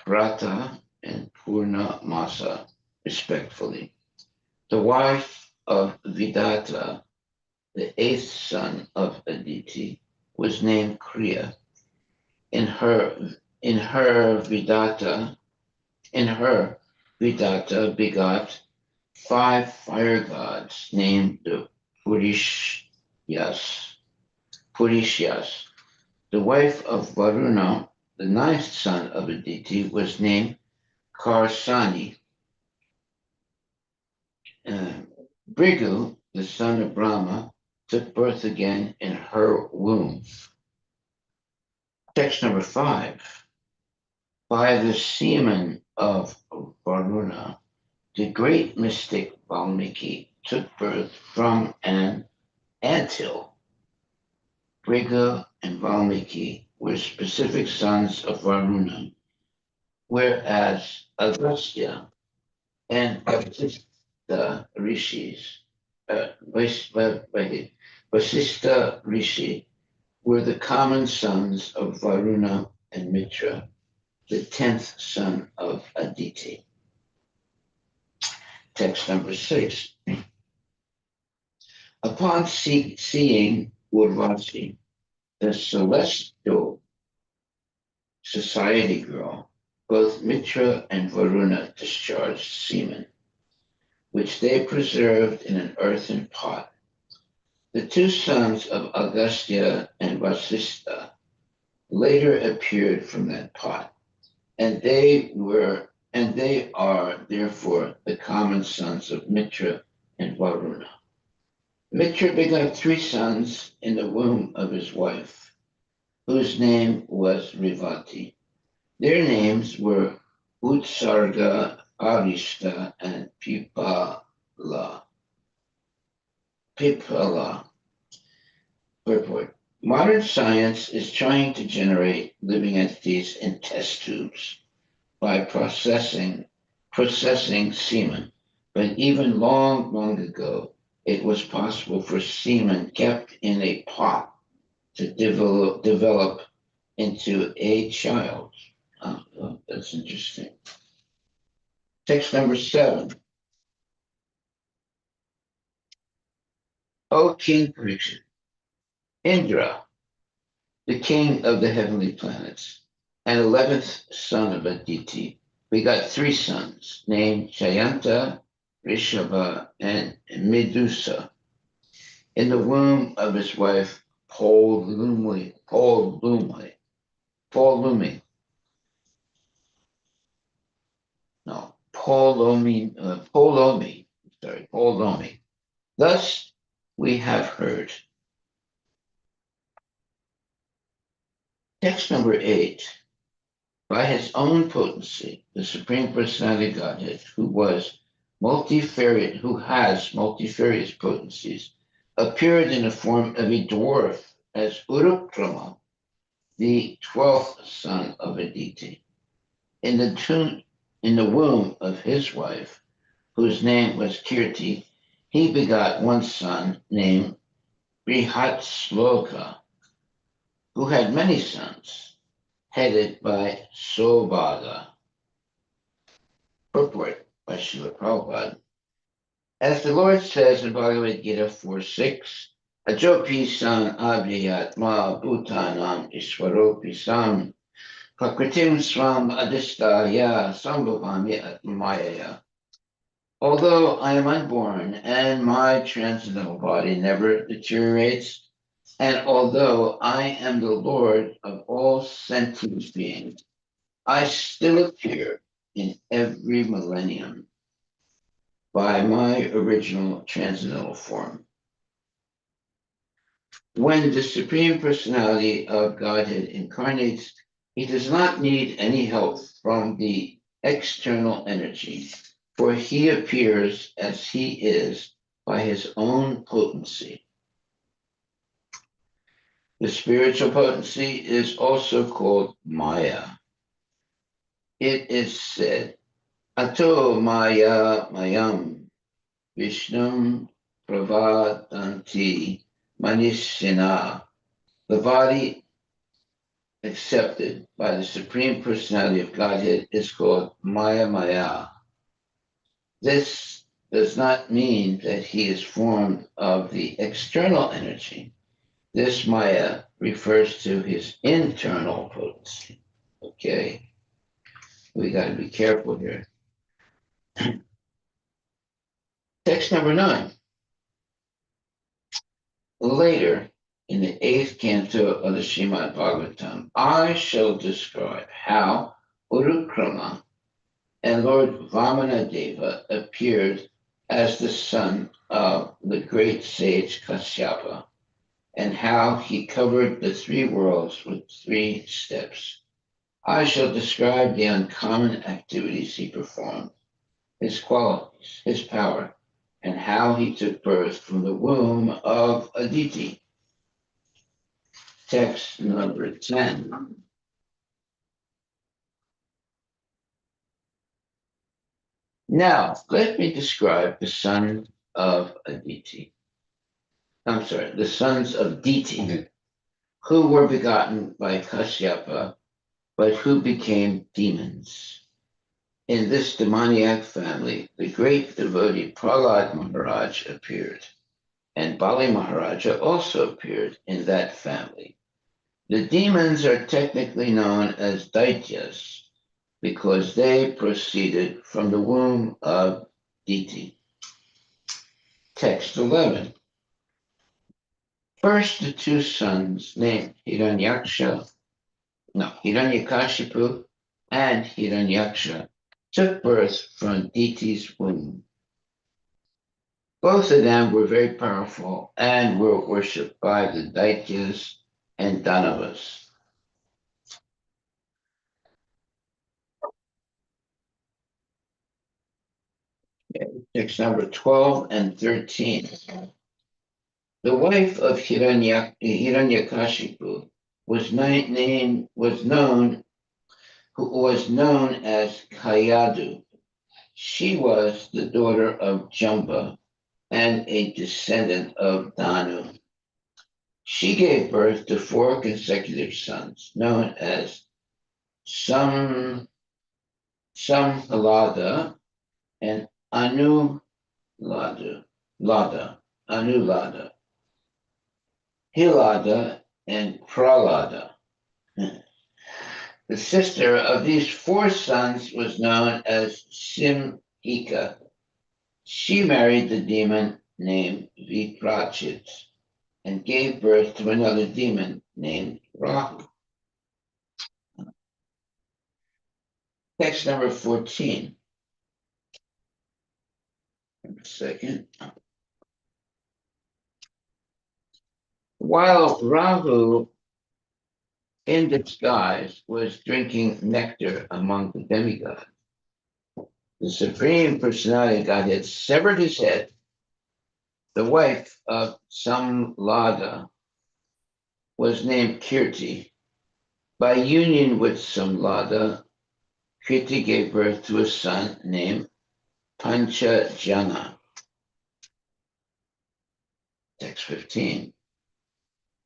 Vrata and Purna Masa, respectively. The wife of Vidata, the eighth son of Aditi, was named Kriya. In her in her Vidata in her Vidata begot five fire gods named the Purishyas. Purishyas. The wife of Varuna, the ninth son of Aditi, was named Karsani. Uh, Brigu, the son of Brahma, took birth again in her womb. Text number 5. By the semen of Varuna, the great mystic Valmiki took birth from an anthill. Briga and Valmiki were specific sons of Varuna, whereas Agastya and Vasistha rishis, Vasistha Rishi, were the common sons of Varuna and Mitra, the 10th son of Aditi. Text number 6. Upon seeing Urvasi, the celestial society girl, both Mitra and Varuna discharged semen, which they preserved in an earthen pot. The two sons of Agastya and Vasistha later appeared from that pot, and they are therefore the common sons of Mitra and Varuna. Mitra begot three sons in the womb of his wife, whose name was Revati. Their names were Utsarga, Arishta, and Pipala. Purport. Modern science is trying to generate living entities in test tubes by processing semen, but even long ago, it was possible for semen kept in a pot to develop into a child. Oh, that's interesting. Text number 7. O King Parikshit, Indra, the king of the heavenly planets, and 11th son of Aditi, begot three sons named Jayanta, Rishabha, and Medusa. In the womb of his wife Polomi. Thus we have heard. Text number 8. By his own potency, the Supreme Personality of Godhead, who has multifarious potencies, appeared in the form of a dwarf as Urukrama, the 12th son of Aditi. In the womb of his wife, whose name was Kirti, he begot one son named Brihatsloka, who had many sons, headed by Sobhada. Purport by Srila Prabhupada. As the Lord says in Bhagavad Gita 4:6, Ajopi san abhyatma bhutanam ishwaropi sam prakritim swam adistaya sambhavami atmayaya. Although I am unborn and my transcendental body never deteriorates, and although I am the Lord of all sentient beings, I still appear in every millennium by my original transcendental form. When the Supreme Personality of Godhead incarnates, he does not need any help from the external energy, for he appears as he is by his own potency. The spiritual potency is also called Maya. It is said, Ato Maya Mayam Vishnum Pravadanti Manishina. The body accepted by the Supreme Personality of Godhead is called Maya Maya. This does not mean that he is formed of the external energy. This Maya refers to his internal potency. Okay, we got to be careful here. Text number 9. Later, in the 8th canto of the Srimad Bhagavatam, I shall describe how Urukrama and Lord Vamanadeva appeared as the son of the great sage Kasyapa, and how he covered the 3 worlds with 3 steps. I shall describe the uncommon activities he performed, his qualities, his power, and how he took birth from the womb of Aditi. Text number 10. Now, let me describe the son of Aditi. I'm sorry, the sons of Diti, who were begotten by Kashyapa, but who became demons. In this demoniac family, the great devotee Prahlad Maharaj appeared, and Bali Maharaja also appeared in that family. The demons are technically known as Daityas because they proceeded from the womb of Diti. Text 11. First, the 2 sons named Hiranyakashipu and Hiranyaksha took birth from Diti's womb. Both of them were very powerful and were worshipped by the Daityas and Danavas. Text number 12 and 13. The wife of Hiranyakashipu was known as Kayadu. She was the daughter of Jumba and a descendant of Danu. She gave birth to 4 consecutive sons, known as Samhalada and Anulada, Hilada, and Pralada. The sister of these 4 sons was known as Simhika. She married the demon named Viprachit and gave birth to another demon named Rahu. Text number 14. A second. While Rahu in disguise was drinking nectar among the demigods, the Supreme Personality of Godhead severed his head. The wife of Samlada was named Kirti. By union with Samlada, Kirti gave birth to a son named Panchajana. Text 15.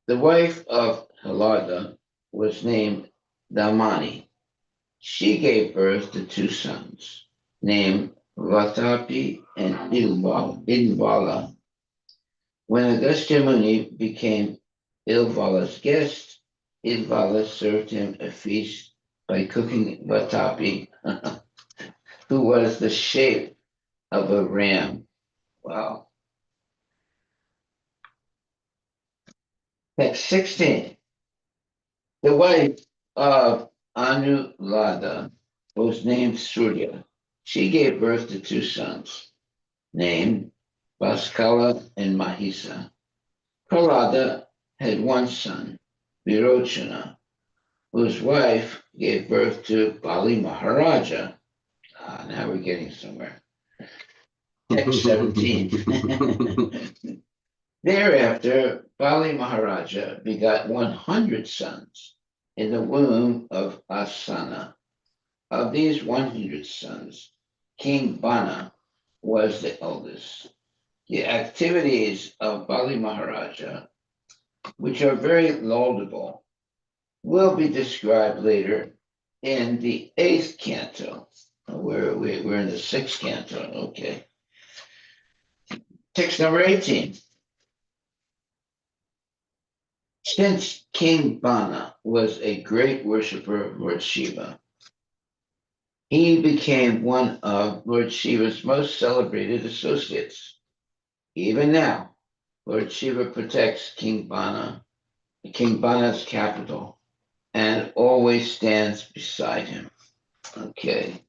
The wife of Halada was named Damani. She gave birth to 2 sons, named Vatapi and Ilvala. When Agastya Muni became Ilvala's guest, Ilvala served him a feast by cooking Vatapi, who was the shape of a ram. Wow. Text 16. The wife of Anulada was named Surya. She gave birth to 2 sons, named Vaskala and Mahisa. Prahlada had 1 son, Virochana, whose wife gave birth to Bali Maharaja. Now we're getting somewhere. Text 17. Thereafter, Bali Maharaja begot 100 sons in the womb of Asana. Of these 100 sons, King Bana was the eldest. The activities of Bali Maharaja, which are very laudable, will be described later in the 8th canto. We're in the 6th canto. Okay. Text number 18. Since King Bana was a great worshiper of Lord Shiva, he became one of Lord Shiva's most celebrated associates. Even now, Lord Shiva protects King Bana's capital, and always stands beside him. Okay,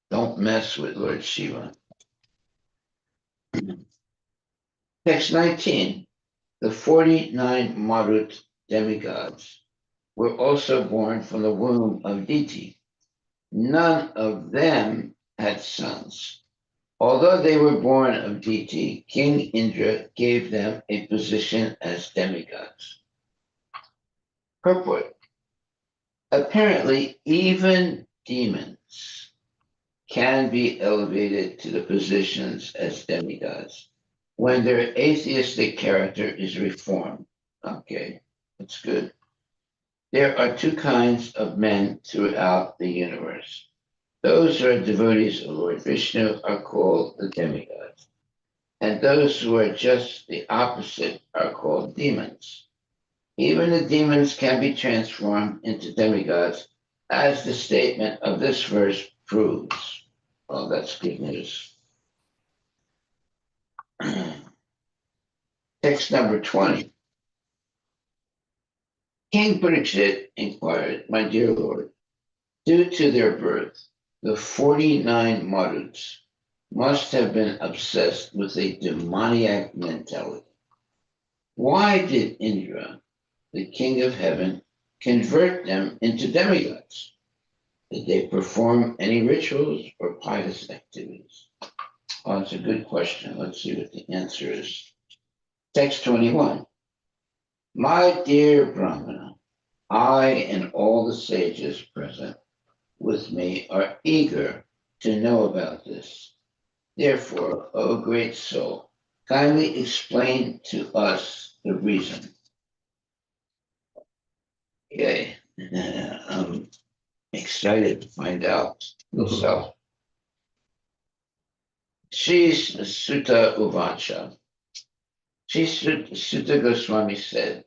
don't mess with Lord Shiva. Text 19. The 49 Marut demigods were also born from the womb of Diti. None of them had sons. Although they were born of Diti, King Indra gave them a position as demigods. Purport. Apparently, even demons can be elevated to the positions as demigods when their atheistic character is reformed. Okay, that's good. There are two kinds of men throughout the universe. Those who are devotees of Lord Vishnu are called the demigods, and those who are just the opposite are called demons. Even the demons can be transformed into demigods, as the statement of this verse proves. Well, that's good news. Text number 20. King Parikshit inquired, My dear Lord, due to their birth, the 49 Maruts must have been obsessed with a demoniac mentality. Why did Indra, the king of heaven, convert them into demigods? Did they perform any rituals or pious activities? Well, that's a good question. Let's see what the answer is. Text 21. My dear Brahmana, I and all the sages present with me are eager to know about this. Therefore, O great soul, kindly explain to us the reason. Okay, I'm excited to find out myself. She's Sutta Uvacha. Sutta Goswami said,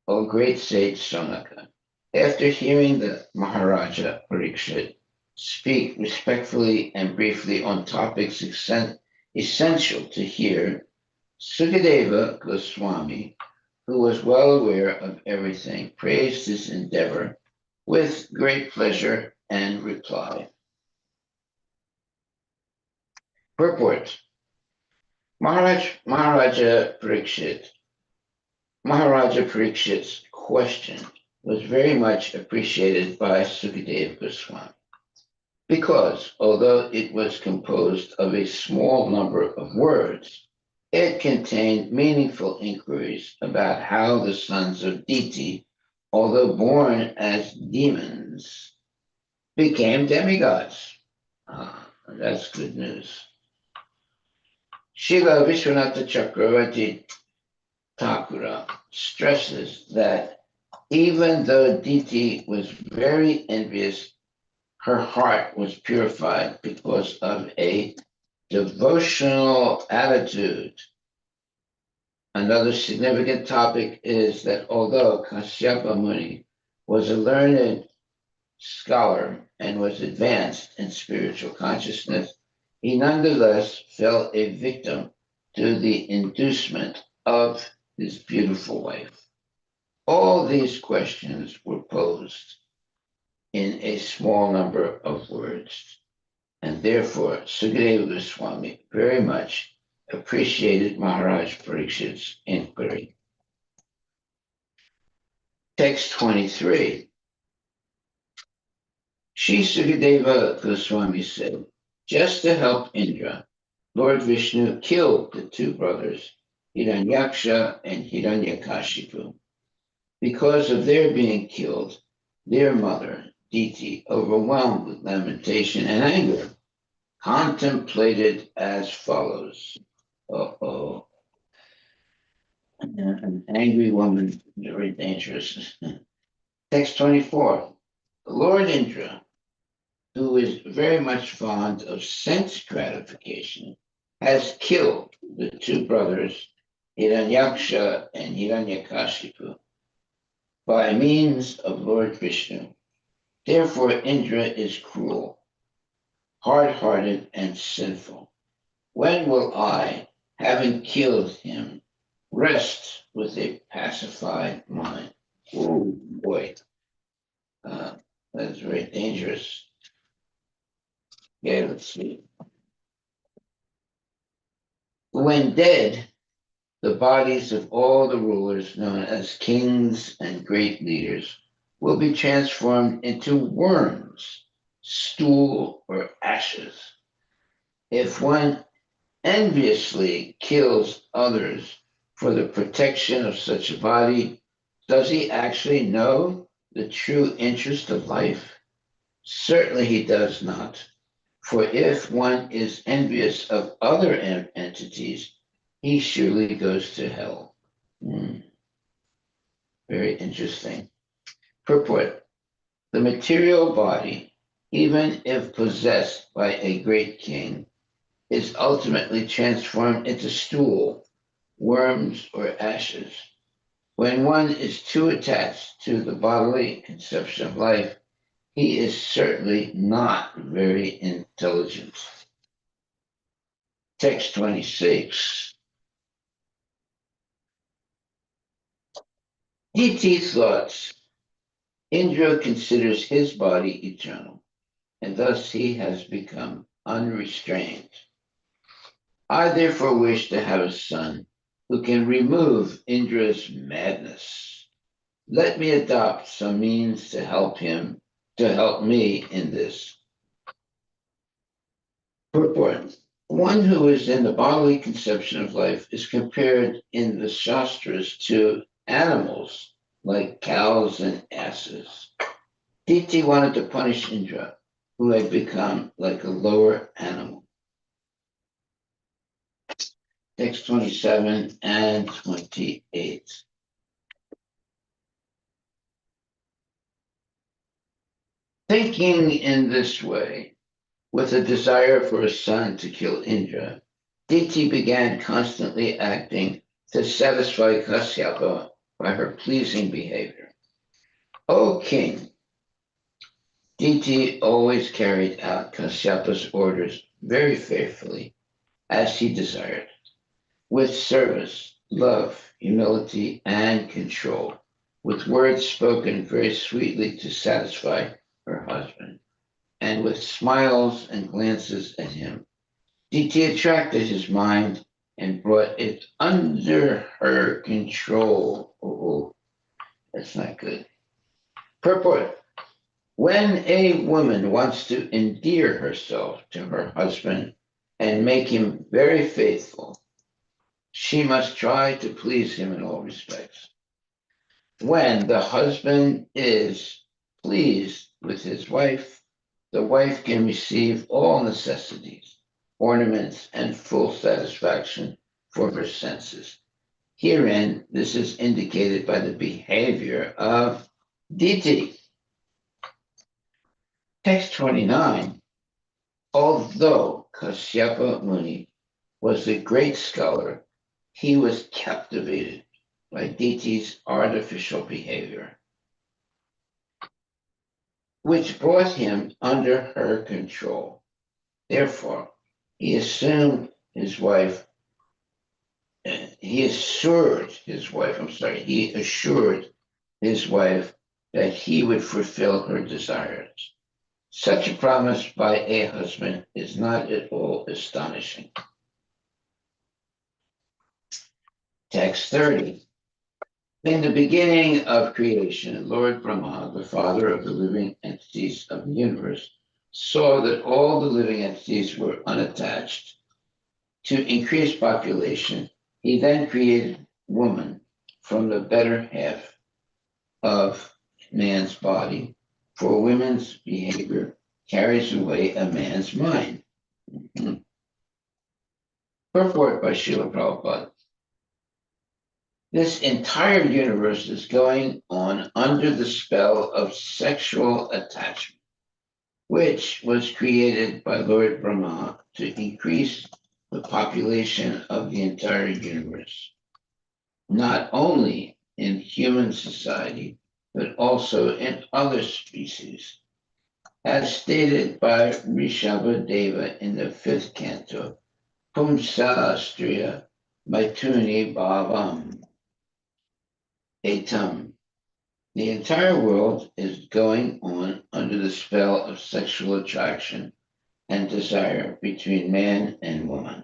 O great sage Sonaka, after hearing the Maharaja Parikshit speak respectfully and briefly on topics essential to hear, Sukadeva Goswami, who was well aware of everything, praised his endeavor with great pleasure and replied. Purport. Maharaja Parikshit's question was very much appreciated by Sukadeva Goswami because, although it was composed of a small number of words, it contained meaningful inquiries about how the sons of Diti, although born as demons, became demigods. That's good news. Srila Vishwanatha Chakravarti Thakura stresses that even though Diti was very envious, her heart was purified because of a devotional attitude. Another significant topic is that although Kashyapa Muni was a learned scholar and was advanced in spiritual consciousness, he nonetheless fell a victim to the inducement of his beautiful wife. All these questions were posed in a small number of words, and therefore Sukadeva Goswami very much appreciated Maharaj Parikshit's inquiry. Text 23. Shri Sukadeva Goswami said, just to help Indra, Lord Vishnu killed the two brothers, Hiranyaksha and Hiranyakashipu. Because of their being killed, their mother, Diti, overwhelmed with lamentation and anger, contemplated as follows. Uh-oh. An angry woman, very dangerous. Text 24. The Lord Indra, who is very much fond of sense gratification, has killed the two brothers, Hiranyaksha and Hiranyakashipu, by means of Lord Vishnu. Therefore, Indra is cruel, hard-hearted, and sinful. When will I, having killed him, rest with a pacified mind? Oh boy, that's very dangerous. Okay, let's see. When dead, the bodies of all the rulers known as kings and great leaders will be transformed into worms, stool, or ashes. If one enviously kills others for the protection of such a body, does he actually know the true interest of life? Certainly he does not. For if one is envious of other entities, he surely goes to hell. Very interesting. Purport. The material body, even if possessed by a great king, is ultimately transformed into stool, worms, or ashes. When one is too attached to the bodily conception of life, he is certainly not very intelligent. Text 26. E.T. thoughts. Indra considers his body eternal, and thus he has become unrestrained. I therefore wish to have a son who can remove Indra's madness. Let me adopt some means to help me in this. Purport. One who is in the bodily conception of life is compared in the Shastras to animals like cows and asses. Diti wanted to punish Indra, who had become like a lower animal. Text 27 and 28. Thinking in this way, with a desire for a son to kill Indra, Diti began constantly acting to satisfy Kasyapa by her pleasing behavior. O king, Diti always carried out Kasyapa's orders very faithfully, as he desired, with service, love, humility, and control, with words spoken very sweetly to satisfy her husband, and with smiles and glances at him. Diti attracted his mind and brought it under her control. Oh, that's not good. Purport. When a woman wants to endear herself to her husband and make him very faithful, she must try to please him in all respects. When the husband is pleased with his wife, the wife can receive all necessities, ornaments, and full satisfaction for her senses. Herein, this is indicated by the behavior of Diti. Text 29. Although Kasyapa Muni was a great scholar, he was captivated by Diti's artificial behavior, which brought him under her control. Therefore, he assured his wife, he assured his wife that he would fulfill her desires. Such a promise by a husband is not at all astonishing. Text 30. In the beginning of creation, Lord Brahma, the father of the living entities of the universe, saw that all the living entities were unattached. To increase population, he then created woman from the better half of man's body, for women's behavior carries away a man's mind. Purport by Srila Prabhupada. This entire universe is going on under the spell of sexual attachment, which was created by Lord Brahma to increase the population of the entire universe, not only in human society, but also in other species. As stated by Rishabhadeva in the fifth canto, Pumsastriya Maituni Bhavam Etam. The entire world is going on under the spell of sexual attraction and desire between man and woman.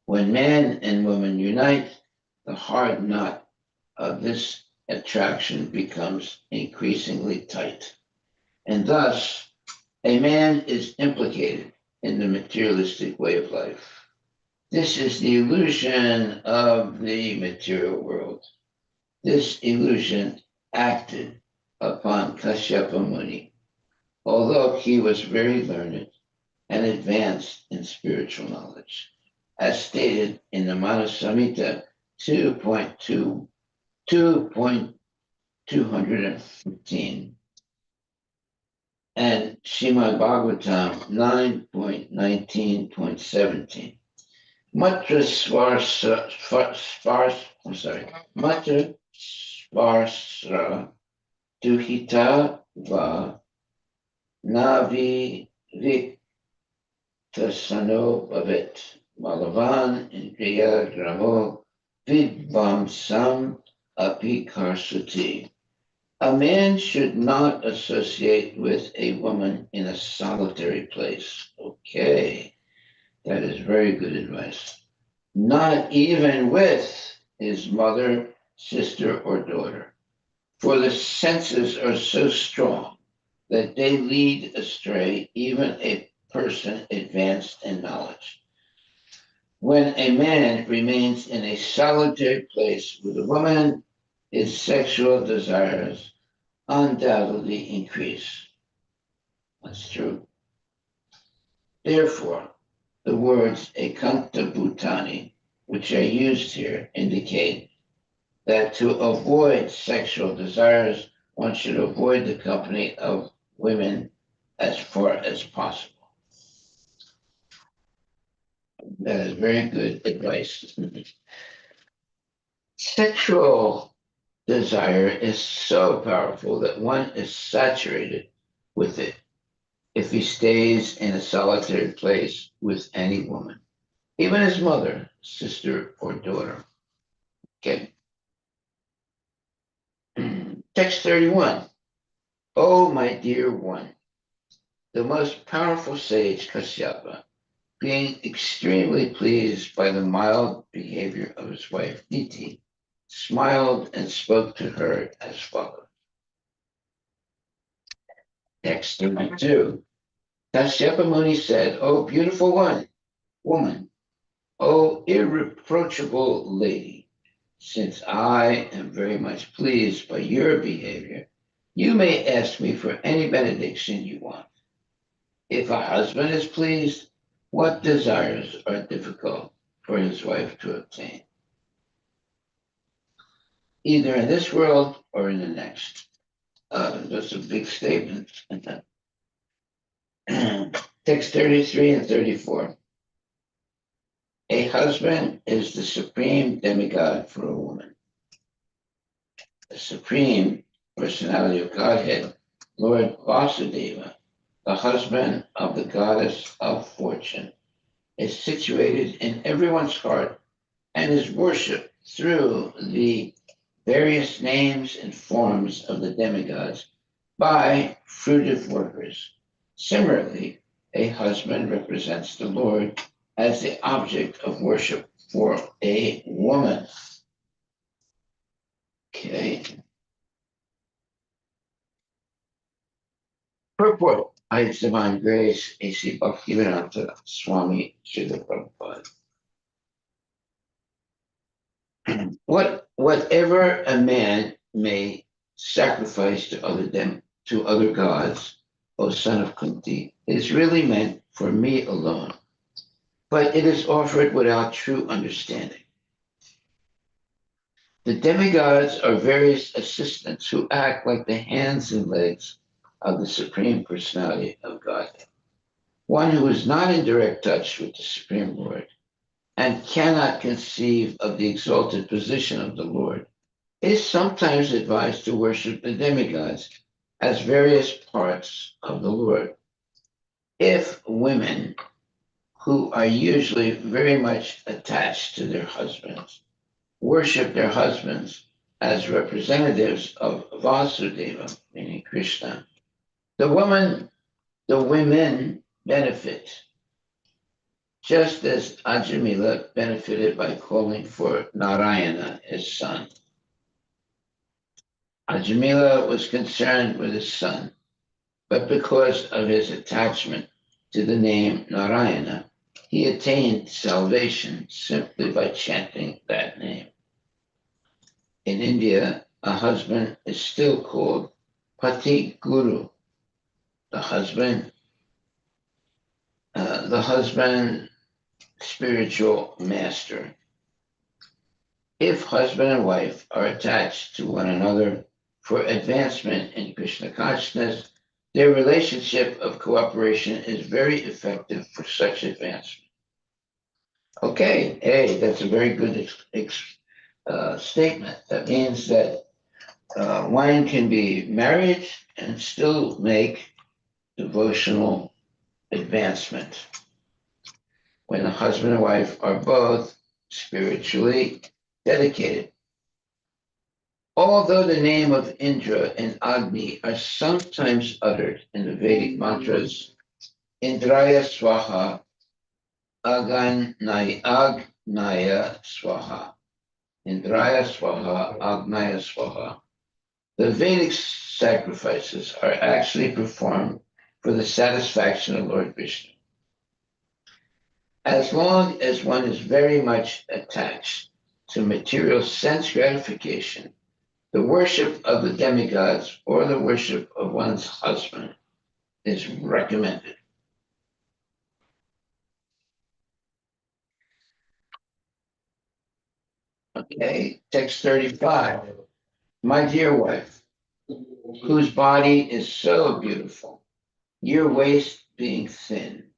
When man and woman unite, the hard knot of this attraction becomes increasingly tight. And thus, a man is implicated in the materialistic way of life. This is the illusion of the material world. This illusion acted upon Kashyapa Muni, although he was very learned and advanced in spiritual knowledge, as stated in the Manasamhita 2.215 and Srimad Bhagavatam 9.19.17. Matra Sparsra Duhita Va Navi Viktasano Bhavet Malavan Indriya Gramo Vidvamsam Apikarsati. A man should not associate with a woman in a solitary place. Okay, that is very good advice. Not even with his mother, sister, or daughter, for the senses are so strong that they lead astray even a person advanced in knowledge. When a man remains in a solitary place with a woman, his sexual desires undoubtedly increase. That's true. Therefore, the words ekanta bhutani, which are used here, indicate that to avoid sexual desires, one should avoid the company of women as far as possible. That is very good advice. Sexual desire is so powerful that one is saturated with it if he stays in a solitary place with any woman, even his mother, sister, or daughter. Okay. Text 31. Oh, my dear one, the most powerful sage Kashyapa, being extremely pleased by the mild behavior of his wife Diti, smiled and spoke to her as follows. Text 32. Kashyapa Muni said, "O beautiful woman, O irreproachable lady, since I am very much pleased by your behavior, you may ask me for any benediction you want. If a husband is pleased, what desires are difficult for his wife to obtain, either in this world or in the next?" That's a big statement. Text 33 and 34. A husband is the supreme demigod for a woman. The supreme personality of Godhead, Lord Vasudeva, the husband of the goddess of fortune, is situated in everyone's heart and is worshipped through the various names and forms of the demigods by fruitive workers. Similarly, a husband represents the Lord as the object of worship for a woman. Okay. Purport by His Divine Grace, A.C. Bhaktivedanta Swami Srila Prabhupada. Whatever a man may sacrifice to other gods, O son of Kunti, is really meant for me alone, but it is offered without true understanding. The demigods are various assistants who act like the hands and legs of the Supreme Personality of God. One who is not in direct touch with the Supreme Lord and cannot conceive of the exalted position of the Lord is sometimes advised to worship the demigods as various parts of the Lord. If women who are usually very much attached to their husbands worship their husbands as representatives of Vasudeva, meaning Krishna, the women benefit, just as Ajamila benefited by calling for Narayana, his son. Ajamila was concerned with his son, but because of his attachment to the name Narayana, he attained salvation simply by chanting that name. In India, a husband is still called Pati Guru, the husband, spiritual master. If husband and wife are attached to one another for advancement in Krishna consciousness, their relationship of cooperation is very effective for such advancement. Okay, hey, that's a very good statement. That means that one can be married and still make devotional advancement when the husband and wife are both spiritually dedicated. Although the name of Indra and Agni are sometimes uttered in the Vedic mantras, Indraya Swaha, Agnaya Swaha, Indraya Swaha, Agnaya Swaha. The Vedic sacrifices are actually performed for the satisfaction of Lord Vishnu. As long as one is very much attached to material sense gratification, the worship of the demigods or the worship of one's husband is recommended. Okay, text 35. My dear wife, whose body is so beautiful, your waist being thin,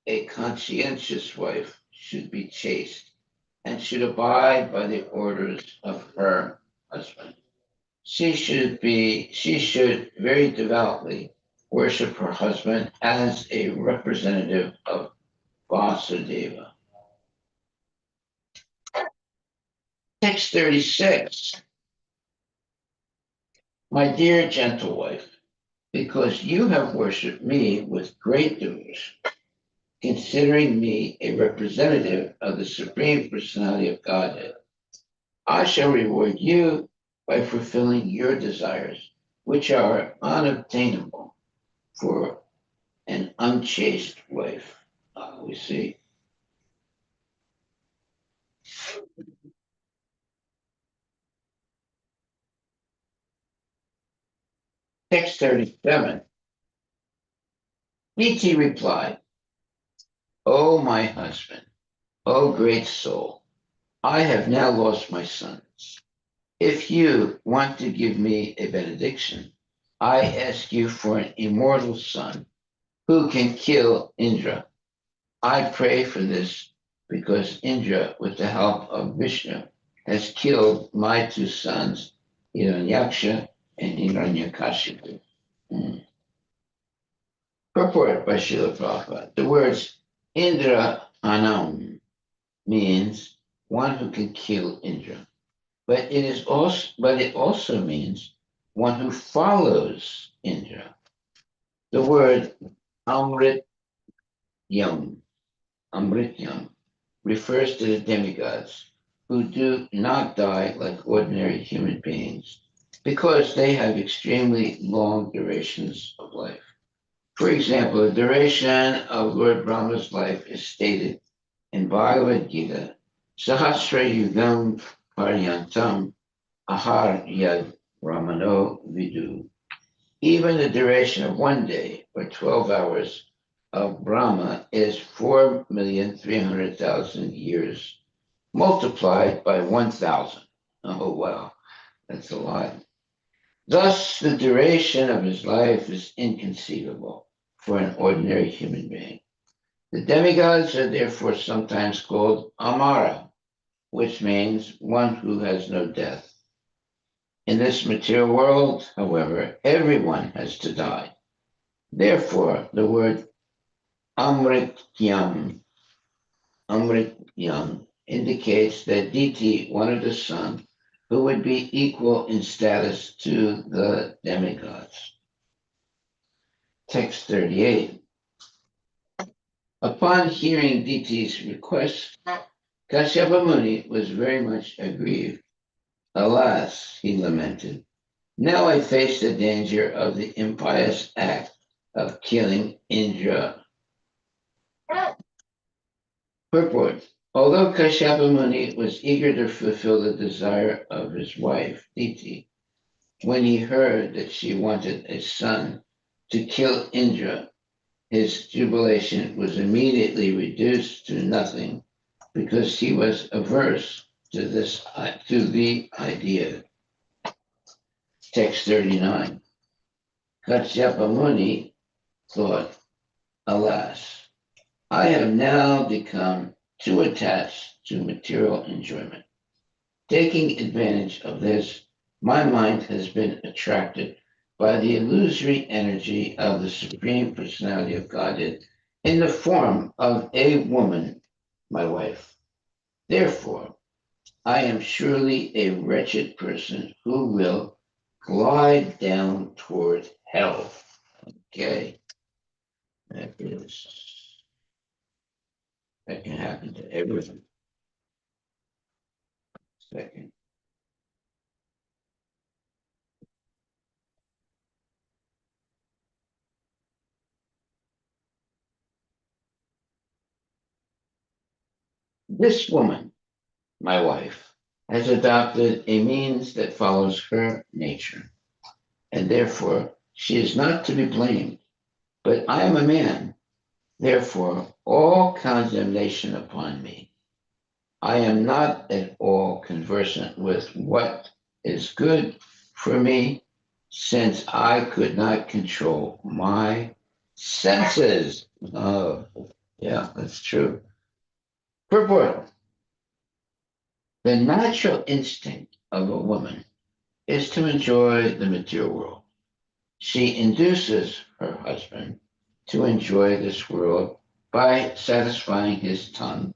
a conscientious wife should be chaste and should abide by the orders of her husband. She should very devoutly worship her husband as a representative of Vasudeva. Text 36. My dear gentle wife, because you have worshipped me with great devotion, considering me a representative of the Supreme Personality of Godhead, I shall reward you by fulfilling your desires, which are unobtainable for an unchaste wife. We see. Text 37. Niti replied, O my husband, O great soul, I have now lost my sons. If you want to give me a benediction, I ask you for an immortal son who can kill Indra. I pray for this because Indra, with the help of Vishnu, has killed my two sons, Hiranyaksha and Hiranyakashipu. Purport by Srila Prabhupada. The words Indra Anam means one who can kill Indra. But it also means one who follows Indra. The word Amrit Yam, Amrityam, refers to the demigods who do not die like ordinary human beings because they have extremely long durations of life. For example, the duration of Lord Brahma's life is stated in Bhagavad Gita, Sahasra Yugam Paryantam Ahar Yad Ramano Vidu. Even the duration of one day or 12 hours of Brahma is 4,300,000 years multiplied by 1,000. Oh, wow, that's a lot. Thus, the duration of his life is inconceivable for an ordinary human being. The demigods are therefore sometimes called Amara, which means one who has no death. In this material world, however, everyone has to die. Therefore, the word Amrityam, Amrityam indicates that Diti wanted a son who would be equal in status to the demigods. Text 38. Upon hearing Diti's request, Kashyapa Muni was very much aggrieved. Alas, he lamented, now I face the danger of the impious act of killing Indra. Purport. Although Kashyapa Muni was eager to fulfill the desire of his wife, Diti, when he heard that she wanted a son to kill Indra, his jubilation was immediately reduced to nothing because he was averse to the idea. Text 39. Kashyapa Muni thought, alas, I have now become too attached to material enjoyment. Taking advantage of this, my mind has been attracted by the illusory energy of the Supreme Personality of Godhead in the form of a woman, my wife. Therefore, I am surely a wretched person who will glide down toward hell. Okay, that can happen to everyone. Second. This woman, my wife, has adopted a means that follows her nature, and therefore she is not to be blamed. But I am a man, therefore all condemnation upon me. I am not at all conversant with what is good for me, since I could not control my senses. Oh, yeah, that's true. Purport. The natural instinct of a woman is to enjoy the material world. She induces her husband to enjoy this world by satisfying his tongue,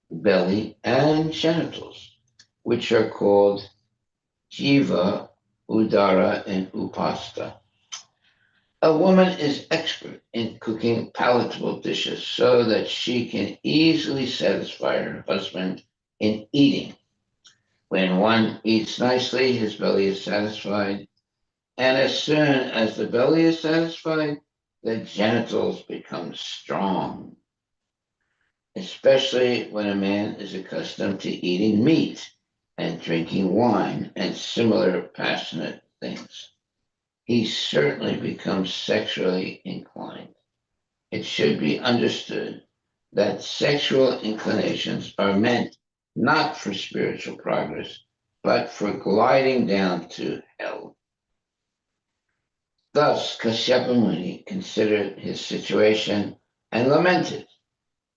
belly, and genitals, which are called jiva, udara, and upasta. A woman is expert in cooking palatable dishes so that she can easily satisfy her husband in eating. When one eats nicely, his belly is satisfied. And as soon as the belly is satisfied, the genitals become strong, especially when a man is accustomed to eating meat and drinking wine and similar passionate things. He certainly becomes sexually inclined. It should be understood that sexual inclinations are meant not for spiritual progress, but for gliding down to hell. Thus, Kashyapa Muni considered his situation and lamented.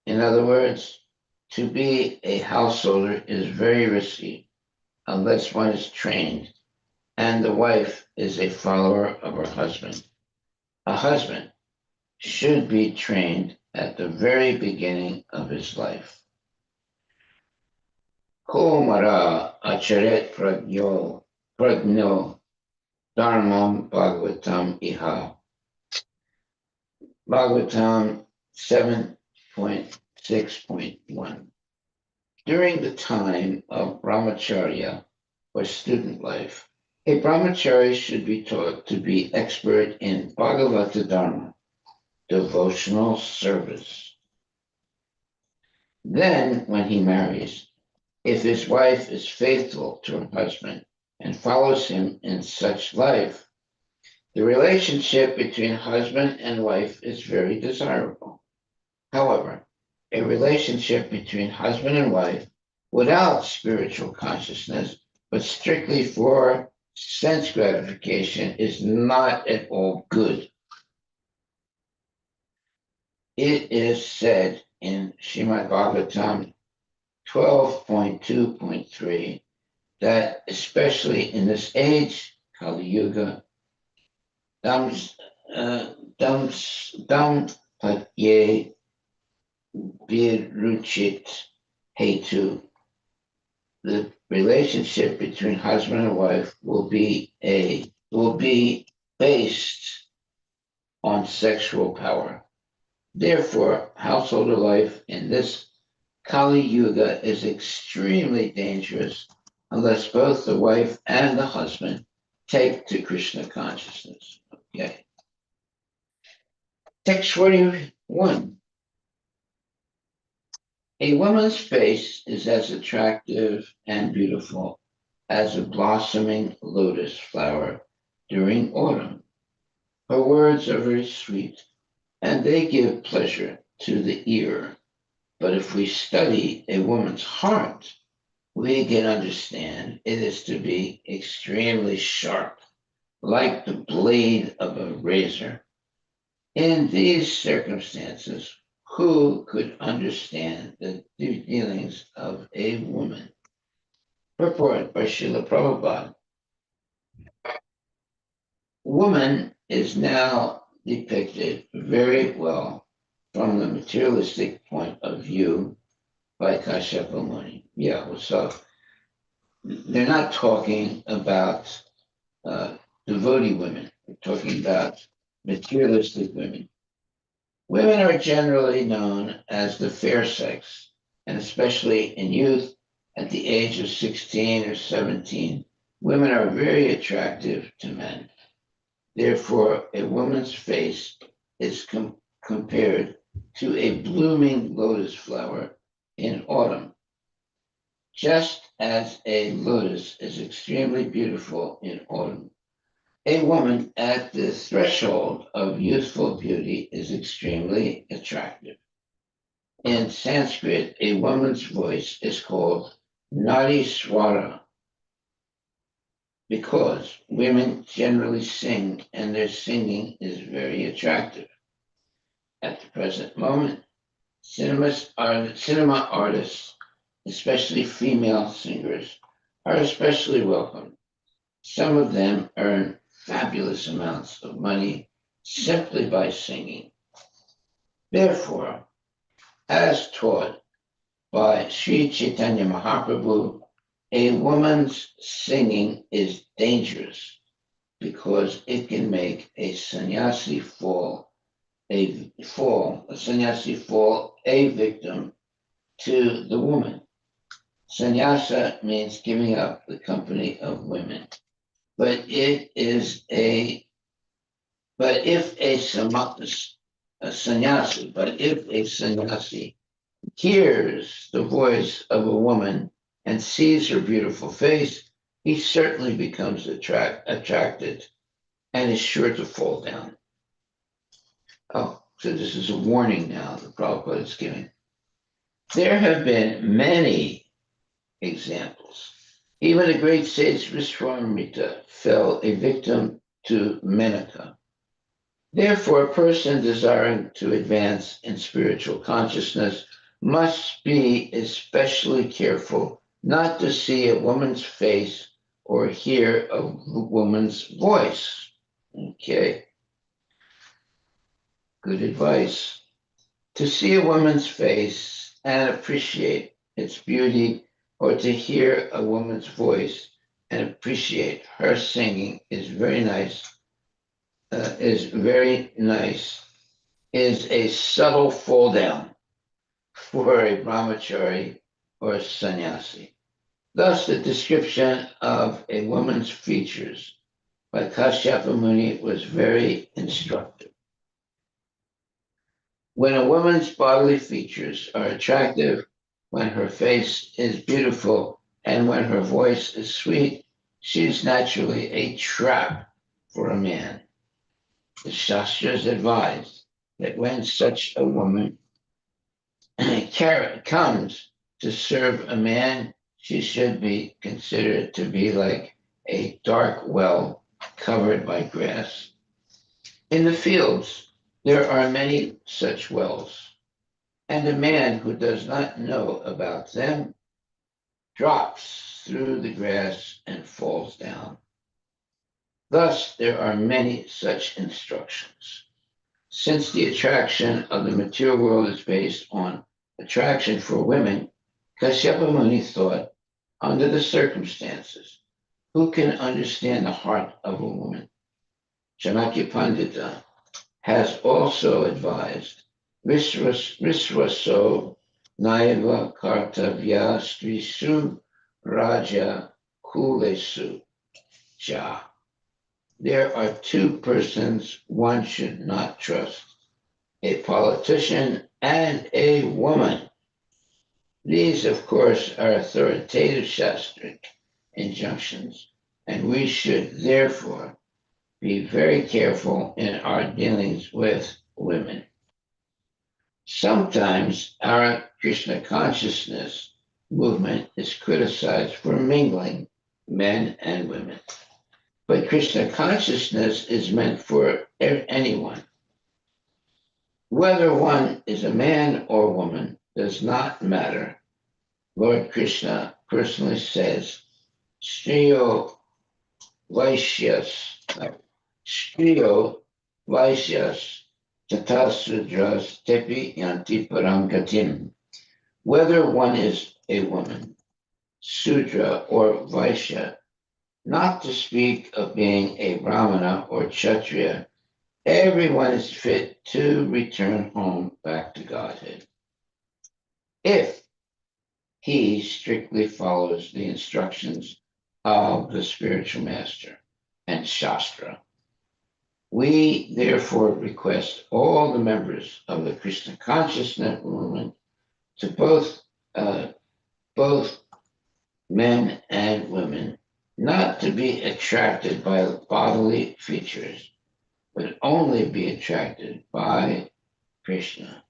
In other words, to be a householder is very risky unless one is trained, and the wife is a follower of her husband. A husband should be trained at the very beginning of his life. Ko mara acharet pragno dharmam bhagavatam iha. Bhagavatam 7.6.1. During the time of brahmacharya, or student life, a brahmachari should be taught to be expert in Bhagavata Dharma, devotional service. Then, when he marries, if his wife is faithful to her husband and follows him in such life, the relationship between husband and wife is very desirable. However, a relationship between husband and wife without spiritual consciousness, but strictly for sense gratification is not at all good. It is said in Srimad Bhagavatam 12.2.3 that especially in this age, Kali Yuga, dam patye viruchit hetu, the relationship between husband and wife will be based on sexual power. Therefore, household life in this Kali Yuga is extremely dangerous unless both the wife and the husband take to Krishna consciousness. Okay. Text 41. A woman's face is as attractive and beautiful as a blossoming lotus flower during autumn. Her words are very sweet, and they give pleasure to the ear. But if we study a woman's heart, we can understand it is to be extremely sharp, like the blade of a razor. In these circumstances, who could understand the dealings of a woman? Purport by Srila Prabhupada. Woman is now depicted very well from the materialistic point of view by Kashyapa Muni. Yeah, so they're not talking about devotee women. We're talking about materialistic women. Women are generally known as the fair sex, and especially in youth, at the age of 16 or 17, women are very attractive to men. Therefore, a woman's face is compared to a blooming lotus flower in autumn. Just as a lotus is extremely beautiful in autumn, a woman at the threshold of youthful beauty is extremely attractive. In Sanskrit, a woman's voice is called Nadi Swara because women generally sing and their singing is very attractive. At the present moment, cinema artists, especially female singers, are especially welcome. Some of them earn fabulous amounts of money simply by singing. Therefore, as taught by Sri Chaitanya Mahaprabhu, a woman's singing is dangerous because it can make a sannyasi fall a victim to the woman. Sannyasa means giving up the company of women. But if a sannyasi hears the voice of a woman and sees her beautiful face, he certainly becomes attracted and is sure to fall down. Oh, so this is a warning now the Prabhupada is giving. There have been many examples. Even the great sage Vishwamitra fell a victim to Menaka. Therefore, a person desiring to advance in spiritual consciousness must be especially careful not to see a woman's face or hear a woman's voice. Okay. Good advice. To see a woman's face and appreciate its beauty, or to hear a woman's voice and appreciate her singing is very nice, is a subtle fall down for a brahmachari or a sannyasi. Thus, the description of a woman's features by Kashyapa Muni was very instructive. When a woman's bodily features are attractive, when her face is beautiful, and when her voice is sweet, she is naturally a trap for a man. The Shastras advise that when such a woman comes to serve a man, she should be considered to be like a dark well covered by grass. In the fields, there are many such wells, and a man who does not know about them drops through the grass and falls down. Thus, there are many such instructions. Since the attraction of the material world is based on attraction for women, Kashyapa Muni thought, under the circumstances, who can understand the heart of a woman? Chanakya Pandita has also advised Viswaso Naiva Kartavya Strisu Raja Kulesu Ja. There are two persons one should not trust, a politician and a woman. These, of course, are authoritative Shastric injunctions, and we should therefore be very careful in our dealings with women. Sometimes our Krishna consciousness movement is criticized for mingling men and women. But Krishna consciousness is meant for anyone. Whether one is a man or woman does not matter. Lord Krishna personally says, Striyo Vaishyas, Striyo Vaishyas, Tata Sudras Tepi Yanti Parangatim. Whether one is a woman, Sudra, or Vaishya, not to speak of being a Brahmana or Kshatriya, everyone is fit to return home back to Godhead, if he strictly follows the instructions of the spiritual master and Shastra. We therefore request all the members of the Krishna consciousness movement to both men and women not to be attracted by bodily features, but only be attracted by Krishna,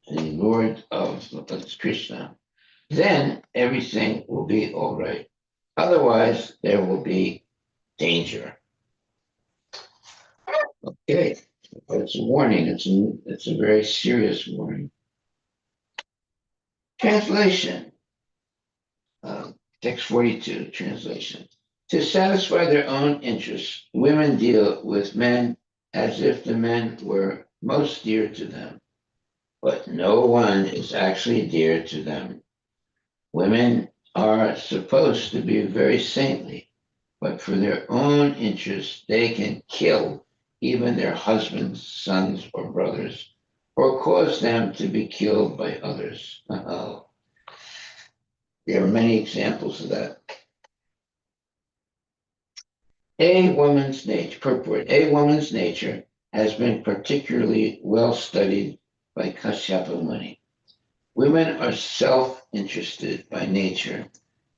the Lord of Krishna. Then everything will be all right. Otherwise, there will be danger. Okay, it's a warning. It's a very serious warning. Translation. Text 42, translation. To satisfy their own interests, women deal with men as if the men were most dear to them, but no one is actually dear to them. Women are supposed to be very saintly, but for their own interests, they can kill even their husbands, sons, or brothers, or cause them to be killed by others. There are many examples of that. A woman's nature, purport, a woman's nature has been particularly well studied by Kashyapa Muni. Women are self-interested by nature,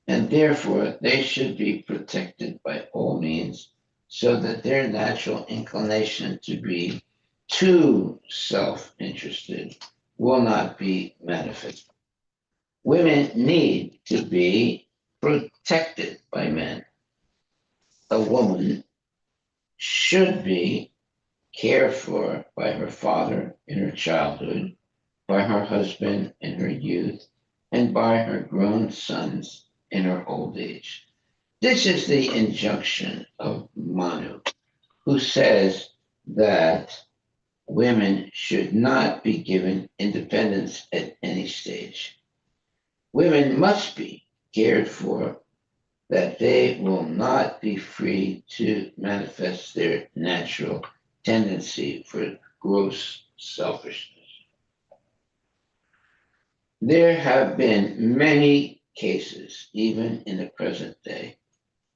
and therefore they should be protected by all means so that their natural inclination to be too self-interested will not be manifest. Women need to be protected by men. A woman should be cared for by her father in her childhood, by her husband in her youth, and by her grown sons in her old age. This is the injunction of Manu, who says that women should not be given independence at any stage. Women must be cared for that they will not be free to manifest their natural tendency for gross selfishness. There have been many cases, even in the present day,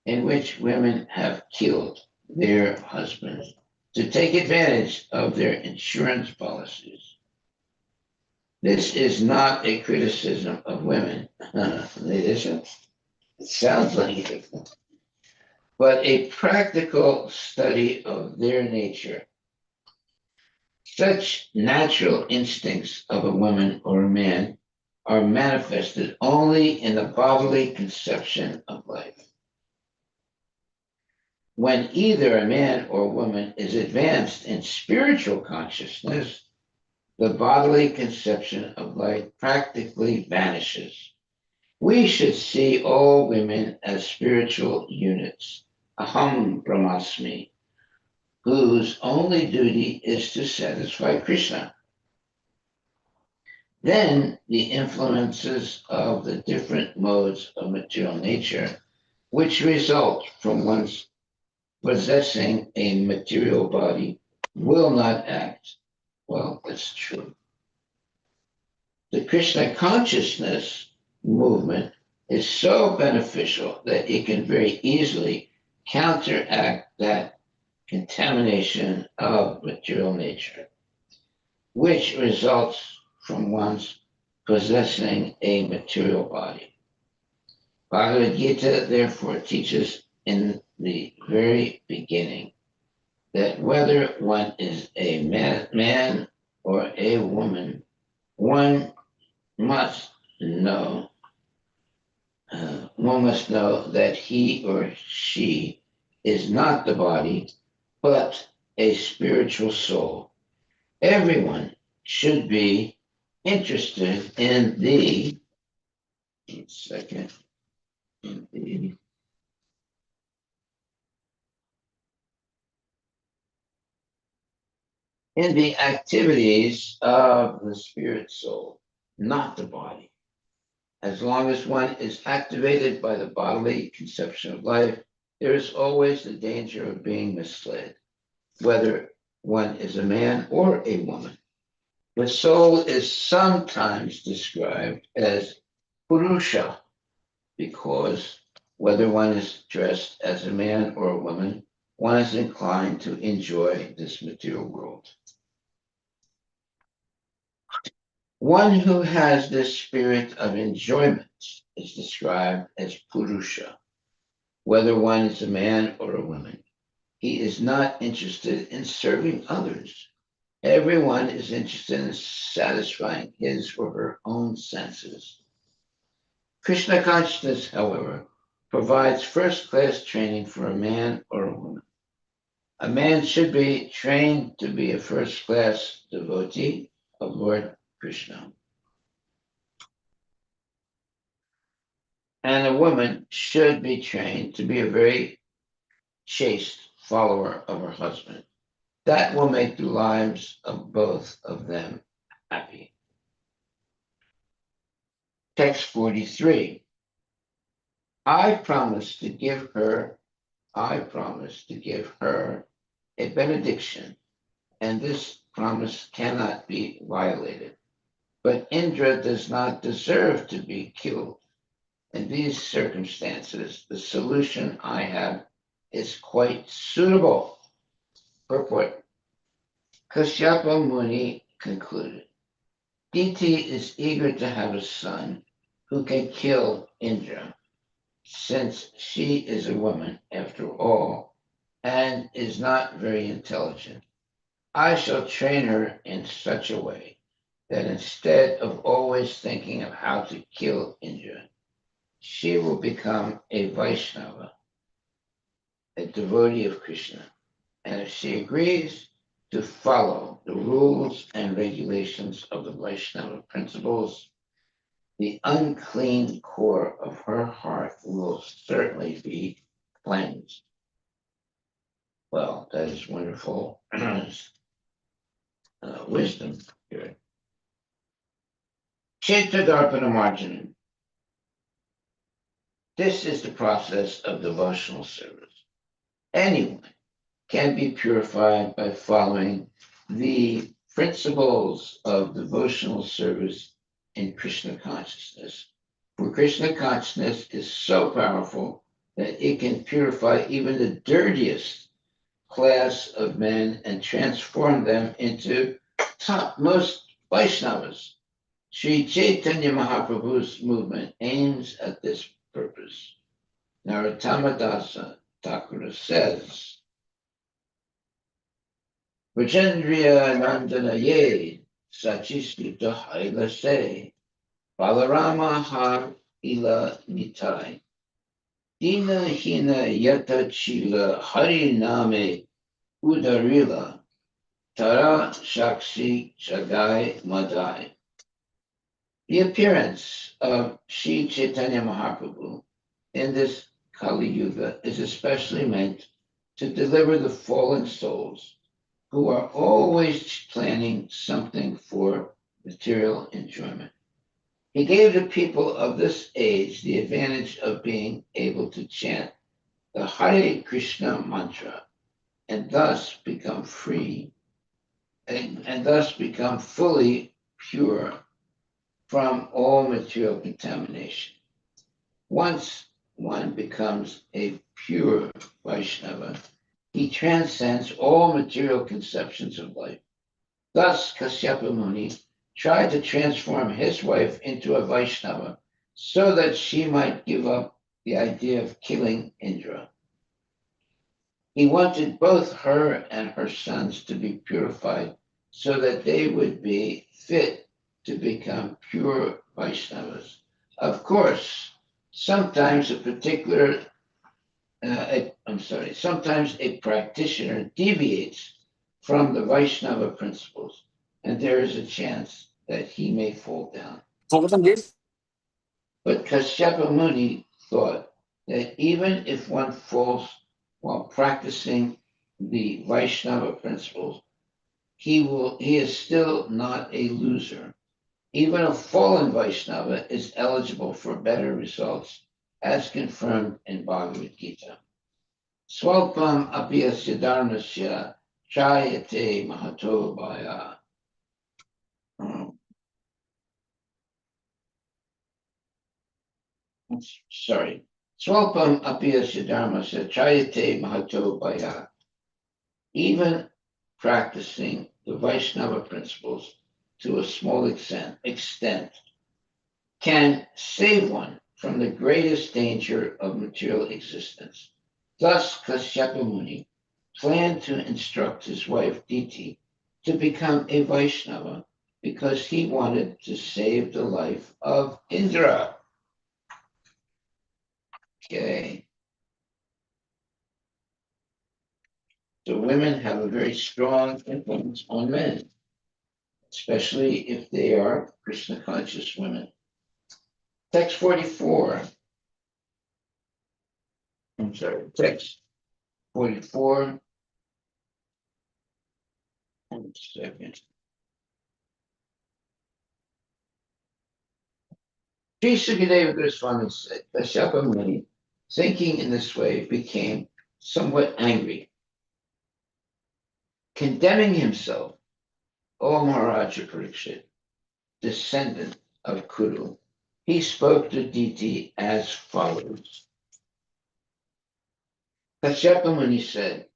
in which women have killed their husbands to take advantage of their insurance policies. This is not a criticism of women. It isn't. It sounds like it, but a practical study of their nature. Such natural instincts of a woman or a man are manifested only in the bodily conception of life. When either a man or woman is advanced in spiritual consciousness, the bodily conception of life practically vanishes. We should see all women as spiritual units, aham brahmasmi, whose only duty is to satisfy Krishna. Then the influences of the different modes of material nature, which result from one's possessing a material body, will not act. Well, that's true. The Krishna consciousness movement is so beneficial that it can very easily counteract that contamination of material nature, which results from one's possessing a material body. Bhagavad Gita therefore teaches in the very beginning that whether one is a man or a woman, one must know that he or she is not the body, but a spiritual soul. Everyone should be interested in the second in the activities of the spirit soul, not the body. As long as one is activated by the bodily conception of life, there is always the danger of being misled, whether one is a man or a woman. The soul is sometimes described as Purusha because whether one is dressed as a man or a woman, one is inclined to enjoy this material world. One who has this spirit of enjoyment is described as Purusha, whether one is a man or a woman. He is not interested in serving others. Everyone is interested in satisfying his or her own senses. Krishna consciousness, however, provides first-class training for a man or a woman. A man should be trained to be a first-class devotee of Lord Krishna. And a woman should be trained to be a very chaste follower of her husband. That will make the lives of both of them happy. Text 43. I promise to give her a benediction, and this promise cannot be violated. But Indra does not deserve to be killed. In these circumstances, the solution I have is quite suitable. Purport. Kashyapa Muni concluded, Diti is eager to have a son who can kill Indra, since she is a woman after all and is not very intelligent. I shall train her in such a way that instead of always thinking of how to kill Indra, she will become a Vaishnava, a devotee of Krishna. And if she agrees to follow the rules and regulations of the Vaishnava principles, the unclean core of her heart will certainly be cleansed. Well, that is wonderful wisdom here. Chaitadarpana Marjanam. This is the process of devotional service. Anyone can be purified by following the principles of devotional service in Krishna consciousness. For Krishna consciousness is so powerful that it can purify even the dirtiest class of men and transform them into topmost Vaishnavas. Sri Chaitanya Mahaprabhu's movement aims at this purpose. Narottama Dasa Thakura says, Rajendriya Nandana Ye Sachistuta Hailase Balarama Harivilas Nitai. Dina Hina Yata Chila Hariname Udarila Tara Shakshi Shagai Madai. The appearance of Sri Chaitanya Mahaprabhu in this Kali Yuga is especially meant to deliver the fallen souls who are always planning something for material enjoyment. He gave the people of this age the advantage of being able to chant the Hare Krishna mantra and thus become free and thus become fully pure from all material contamination. Once one becomes a pure Vaishnava, he transcends all material conceptions of life. Thus, Kashyapa Muni tried to transform his wife into a Vaishnava so that she might give up the idea of killing Indra. He wanted both her and her sons to be purified so that they would be fit to become pure Vaishnavas. Of course, sometimes a particular, sometimes a practitioner deviates from the Vaishnava principles, and there is a chance that he may fall down. But Kashyapa Muni thought that even if one falls while practicing the Vaishnava principles, he is still not a loser. Even a fallen Vaishnava is eligible for better results, as confirmed in Bhagavad Gita. Swalpam apyasya dharmasya chayate mahato bhaya. Sorry. Swalpam apyasya dharmasya chayate mahato bhaya. Even practicing the Vaishnava principles to a small extent can save one from the greatest danger of material existence. Thus, Kashyapa Muni planned to instruct his wife Diti to become a Vaishnava because he wanted to save the life of Indra. Okay. So women have a very strong influence on men, especially if they are Krishna conscious women. Text 44. I'm sorry, text 44. 1 second. Sri Sukadeva Goswami said, Kashyapa Muni, thinking in this way, became somewhat angry. Condemning himself, O Maharaj Parikshit, descendant of Kuru, he spoke to Diti as follows. Kashyapa Muni said,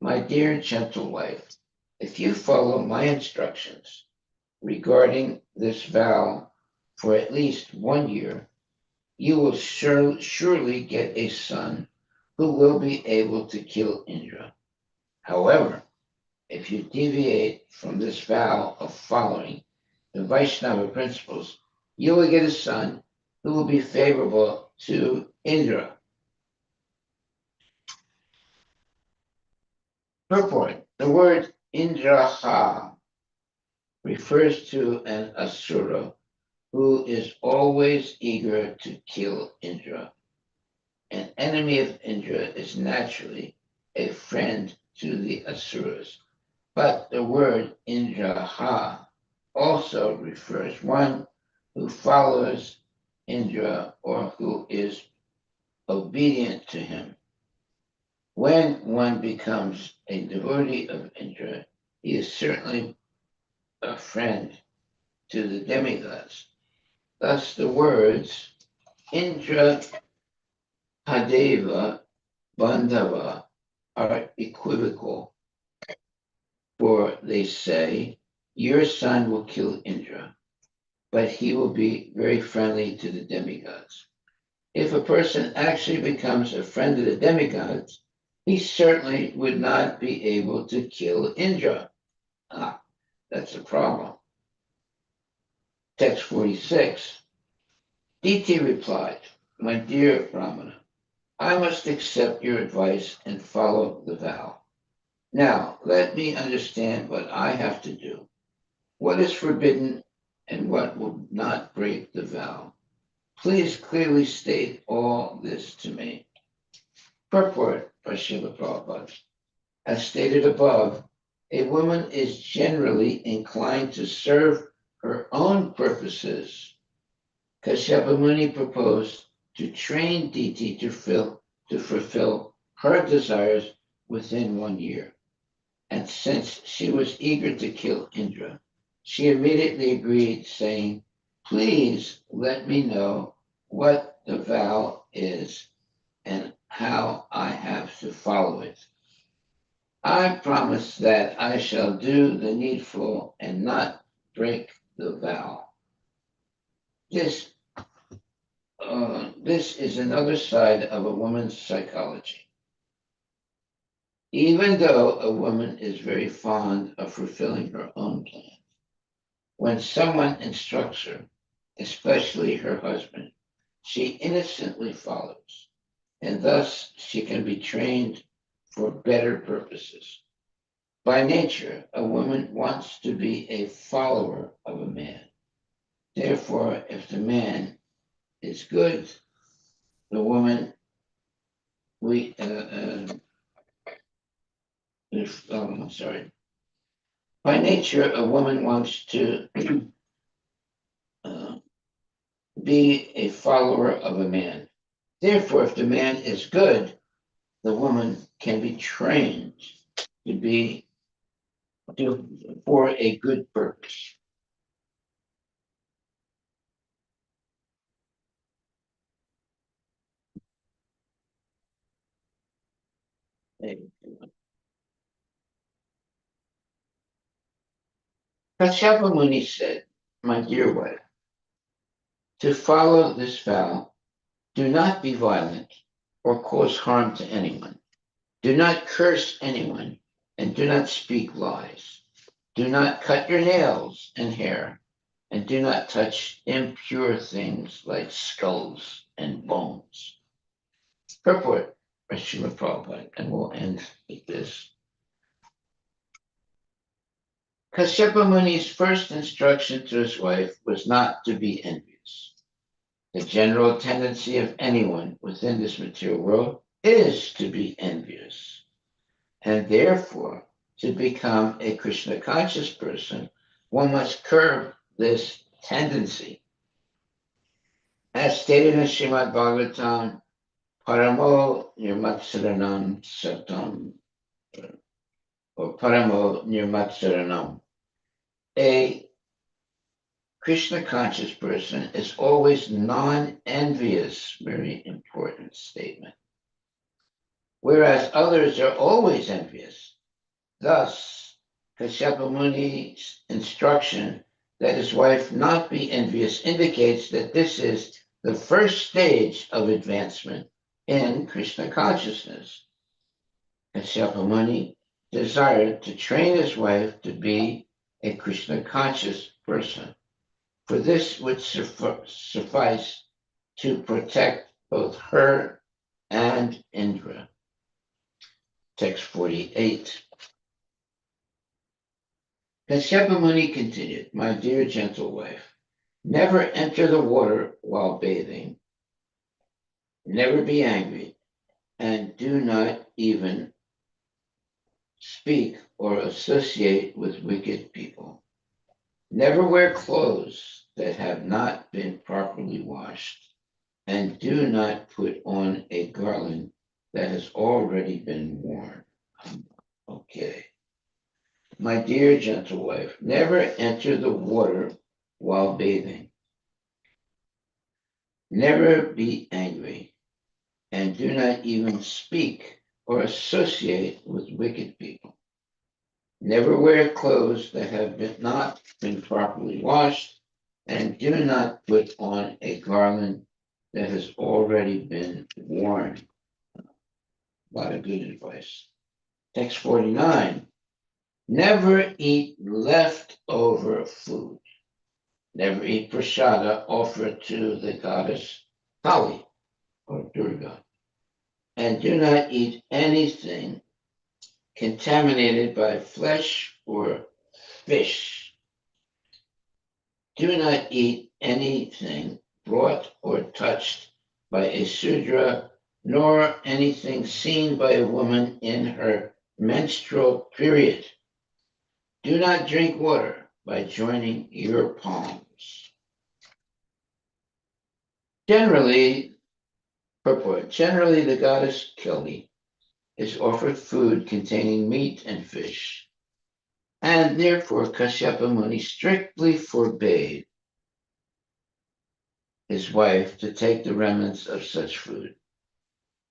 My dear gentle wife, if you follow my instructions regarding this vow for at least 1 year, you will surely get a son who will be able to kill Indra. However, if you deviate from this vow of following the Vaishnava principles, you will get a son who will be favorable to Indra. Purport. The word Indraha refers to an asura who is always eager to kill Indra. An enemy of Indra is naturally a friend to the asuras. But the word Indraha also refers one who follows Indra or who is obedient to him. When one becomes a devotee of Indra, he is certainly a friend to the demigods. Thus the words Indra Hadeva Bandhava are equivocal, for they say, Your son will kill Indra, but he will be very friendly to the demigods. If a person actually becomes a friend of the demigods, he certainly would not be able to kill Indra. That's a problem. Text 46. Diti replied, "My dear Brahmana, I must accept your advice and follow the vow. Now, let me understand what I have to do. What is forbidden and what will not break the vow? Please clearly state all this to me." Purport by Srila Prabhupada. As stated above, a woman is generally inclined to serve her own purposes. Kashyapa Muni proposed to train Diti to fulfill her desires within 1 year. And since she was eager to kill Indra, she immediately agreed, saying, "Please let me know what the vow is and how I have to follow it. I promise that I shall do the needful and not break the vow." This, this is another side of a woman's psychology. Even though a woman is very fond of fulfilling her own plan, when someone instructs her, especially her husband, she innocently follows, and thus she can be trained for better purposes. By nature, a woman wants to be a follower of a man. Therefore, if the man is good, the woman we I'm sorry. By nature, a woman wants to uh, be a follower of a man. Therefore, if the man is good, the woman can be trained to be for a good purpose. Kashyapa Muni said, "My dear wife, to follow this vow, do not be violent or cause harm to anyone. Do not curse anyone and do not speak lies. Do not cut your nails and hair, and do not touch impure things like skulls and bones." Purport by Srila Prabhupada, and we'll end with this. Kashyapa Muni's first instruction to his wife was not to be envious. The general tendency of anyone within this material world is to be envious. And therefore, to become a Krishna conscious person, one must curb this tendency. As stated in Srimad Bhagavatam, Paramo Nirmatsaranam Satam, or Paramo Nirmatsaranam. A Krishna conscious person is always non-envious, very important statement, whereas others are always envious. Thus, Kashyapa Muni's instruction that his wife not be envious indicates that this is the first stage of advancement in Krishna consciousness. Kashyapa Muni desired to train his wife to be a Krishna conscious person. For this would suffice to protect both her and Indra. Text 48. Kashyapa Muni continued, "My dear gentle wife, never enter the water while bathing, never be angry, and do not even speak or associate with wicked people. Never wear clothes that have not been properly washed, and do not put on a garland that has already been worn." Okay. My dear gentle wife, never enter the water while bathing. Never be angry, and do not even speak or associate with wicked people. Never wear clothes that have not been properly washed, and do not put on a garland that has already been worn. A lot of good advice. Text 49. Never eat leftover food. Never eat prasada offered to the goddess Kali or Durga. And do not eat anything contaminated by flesh or fish. Do not eat anything brought or touched by a Sudra, nor anything seen by a woman in her menstrual period. Do not drink water by joining your palms. Generally, purport, generally the goddess Kali is offered food containing meat and fish, and therefore Kashyapa Muni strictly forbade his wife to take the remnants of such food.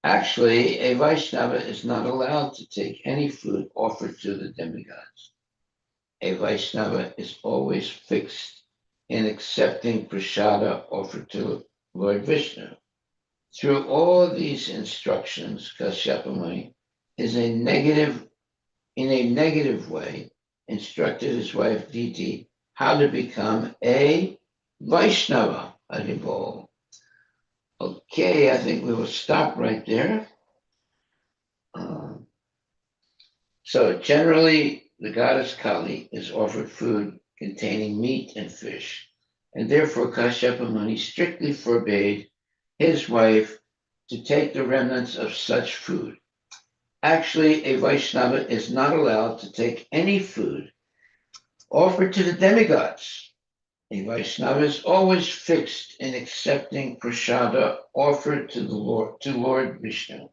Actually, a Vaishnava is not allowed to take any food offered to the demigods. A Vaishnava is always fixed in accepting prasada offered to Lord Vishnu. Through all these instructions, Kashyapa Muni is in a negative way, instructed his wife Diti how to become a Vaishnava. Haribol. Okay, I think we will stop right there. So generally, the goddess Kali is offered food containing meat and fish, and therefore Kashyapa Muni strictly forbade his wife to take the remnants of such food. Actually, a Vaishnava is not allowed to take any food offered to the demigods. A Vaishnava is always fixed in accepting prasada offered to Lord Vishnu.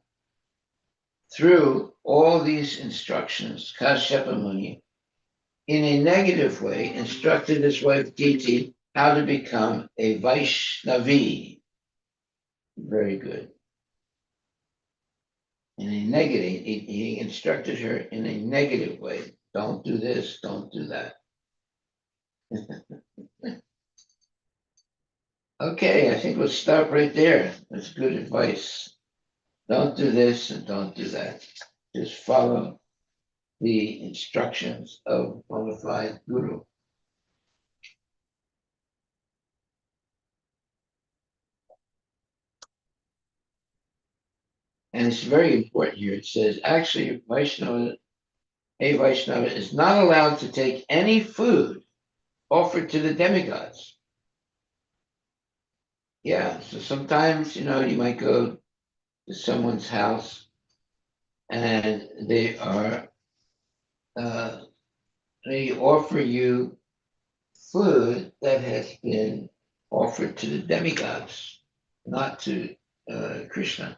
Through all these instructions, Kashyapa Muni, in a negative way, instructed his wife Diti how to become a Vaishnavi. Very good. In a negative, he instructed her in a negative way. Don't do this, don't do that. Okay, I think we'll stop right there. That's good advice. Don't do this and don't do that. Just follow the instructions of bona fide guru. And it's very important here. It says actually, a Vaishnava is not allowed to take any food offered to the demigods. Yeah, so sometimes, you might go to someone's house and they offer you food that has been offered to the demigods, not to Krishna.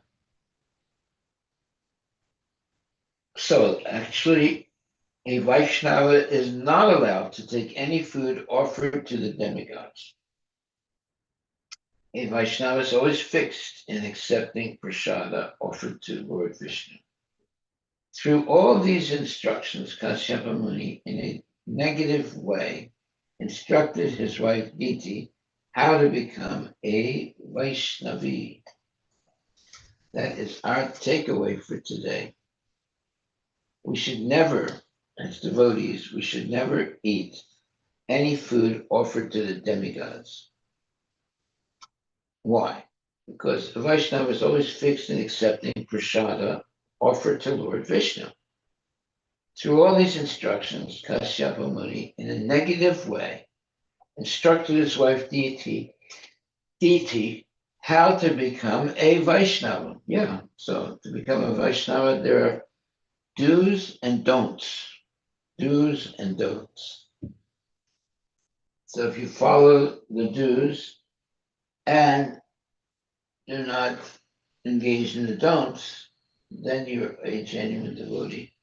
So actually, a Vaishnava is not allowed to take any food offered to the demigods. A Vaishnava is always fixed in accepting prasada offered to Lord Vishnu. Through all these instructions, Kashyapa Muni, in a negative way, instructed his wife Diti how to become a Vaishnavi. That is our takeaway for today. We should never, as devotees, we should never eat any food offered to the demigods. Why? Because the Vaishnava is always fixed in accepting prasada offered to Lord Vishnu. Through all these instructions, Kashyapa Muni, in a negative way, instructed his wife Diti how to become a Vaishnava. Yeah, so to become a Vaishnava, there are do's and don'ts. Do's and don'ts. So if you follow the do's and do not engage in the don'ts, then you're a genuine devotee.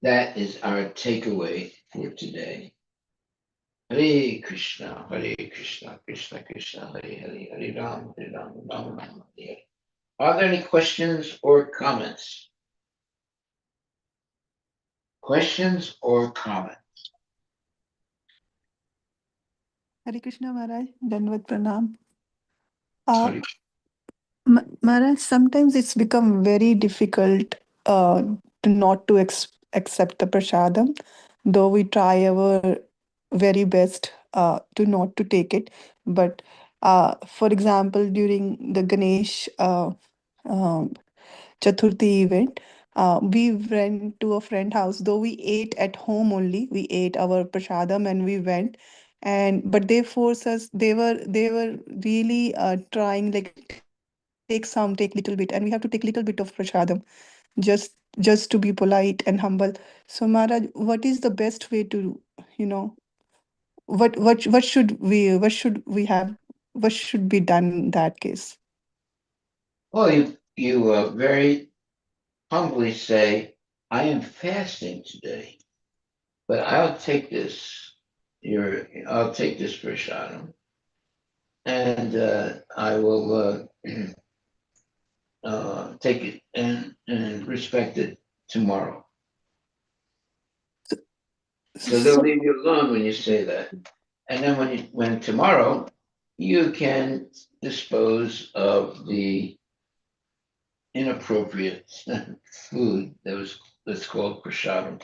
That is our takeaway for today. Hare Krishna, Krishna Krishna, Hare Hare Ram, Ram Ram, Hare Hare. Are there any questions or comments? Questions or comments? Hare Krishna Maharaj, Dandavat Pranam. Hare Maharaj, sometimes it's become very difficult to not to accept the prasadam, though we try our very best to not to take it. But for example, during the Ganesh um, Chaturthi event, we went to a friend house. Though we ate at home only, we ate our prasadam and we went. And but they forced us. They were really trying like take little bit, and we have to take little bit of prasadam just to be polite and humble. So Maharaj, what is the best way to, you know, what should we have, what should be done in that case? Well, you very humbly say, "I am fasting today, but I'll take this. I'll take this prashadam, and I will take it and respect it tomorrow." So they'll So leave you alone when you say that. And then when tomorrow you can dispose of the inappropriate food that's called prashadam.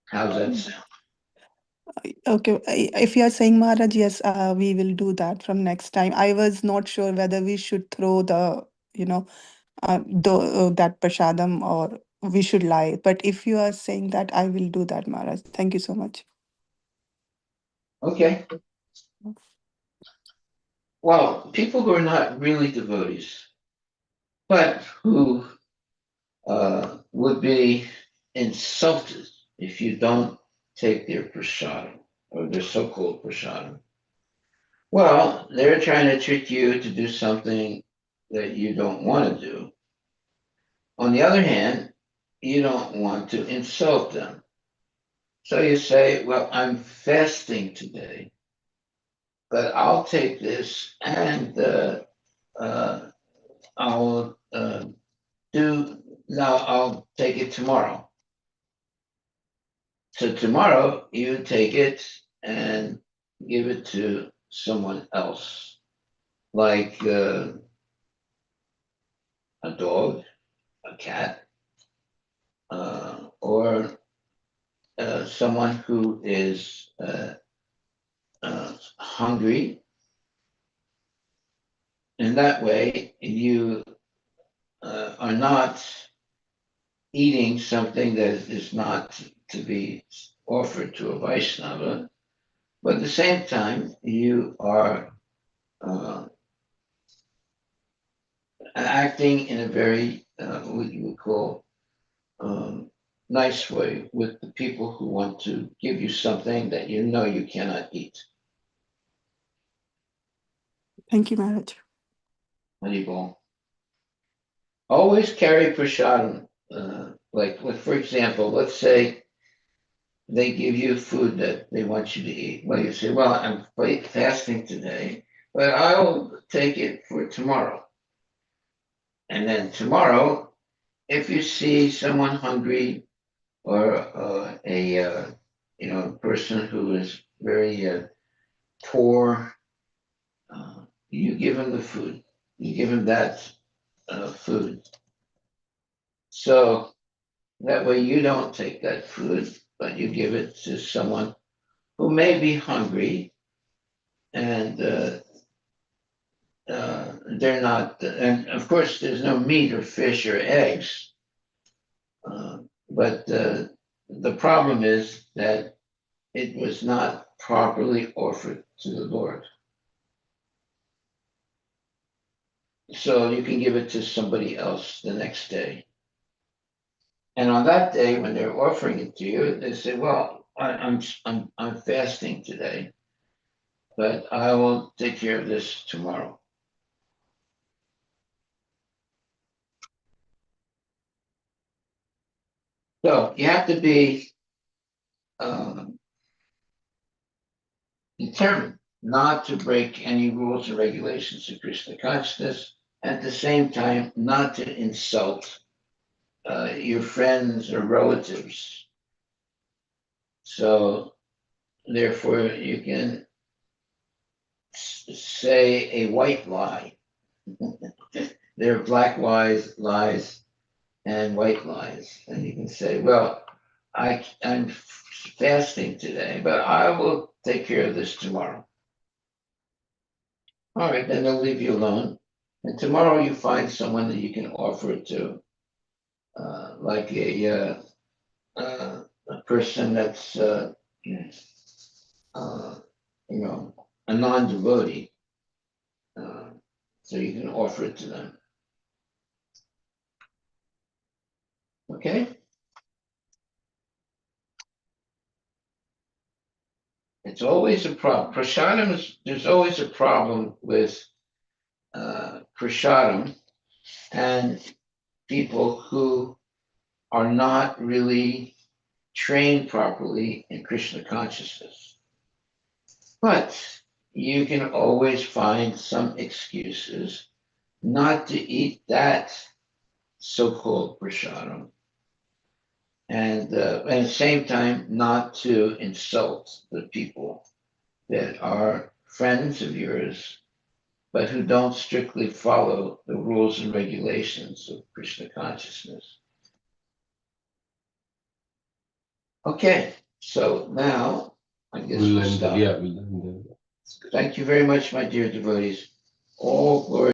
How's that sound? okay, if you are saying Maharaj, yes, we will do that from next time. I was not sure whether we should throw the, you know, that prashadam or we should lie. But if you are saying that, I will do that, Maharaj. Thank you so much. Okay. Well, people who are not really devotees, but who would be insulted if you don't take their prasadam or their so-called prasadam. Well, they're trying to trick you to do something that you don't want to do. On the other hand, you don't want to insult them. So you say, "Well, I'm fasting today, but I'll take this and uh, I'll I'll take it tomorrow." So tomorrow you take it and give it to someone else, like a dog, a cat, or someone who is hungry. In that way, you are not eating something that is not to be offered to a Vaishnava, but at the same time, you are uh, acting in a very, what you would call, um, nice way with the people who want to give you something that you know you cannot eat. Thank you, Maharaj. Haribol. Always carry prasadam. For example, let's say they give you food that they want you to eat. Well, you say, "Well, I'm fasting today, but I'll take it for tomorrow." And then tomorrow, if you see someone hungry or a person who is very poor, you give him the food. You give him that food. So that way you don't take that food, but you give it to someone who may be hungry and they're not, and of course, there's no meat or fish or eggs. But the problem is that it was not properly offered to the Lord. So you can give it to somebody else the next day. And on that day, when they're offering it to you, they say, "Well, I'm fasting today, but I will take care of this tomorrow." So you have to be um, determined not to break any rules or regulations of Krishna consciousness. At the same time, not to insult your friends or relatives. So therefore, you can say a white lie. There are black lies, and white lies, and you can say, "Well, I'm fasting today, but I will take care of this tomorrow. All right, then they'll leave you alone. And tomorrow you find someone that you can offer it to, like a person that's, uh, a non-devotee. Uh, so you can offer it to them. Okay? It's always a problem. Prasadam there's always a problem with prasadam and people who are not really trained properly in Krishna consciousness. But you can always find some excuses not to eat that so-called prasadam, and at the same time not to insult the people that are friends of yours, but who don't strictly follow the rules and regulations of Krishna consciousness. Okay, so now I guess we'll stop. Yeah, we'll end there. Thank you very much, my dear devotees. All glory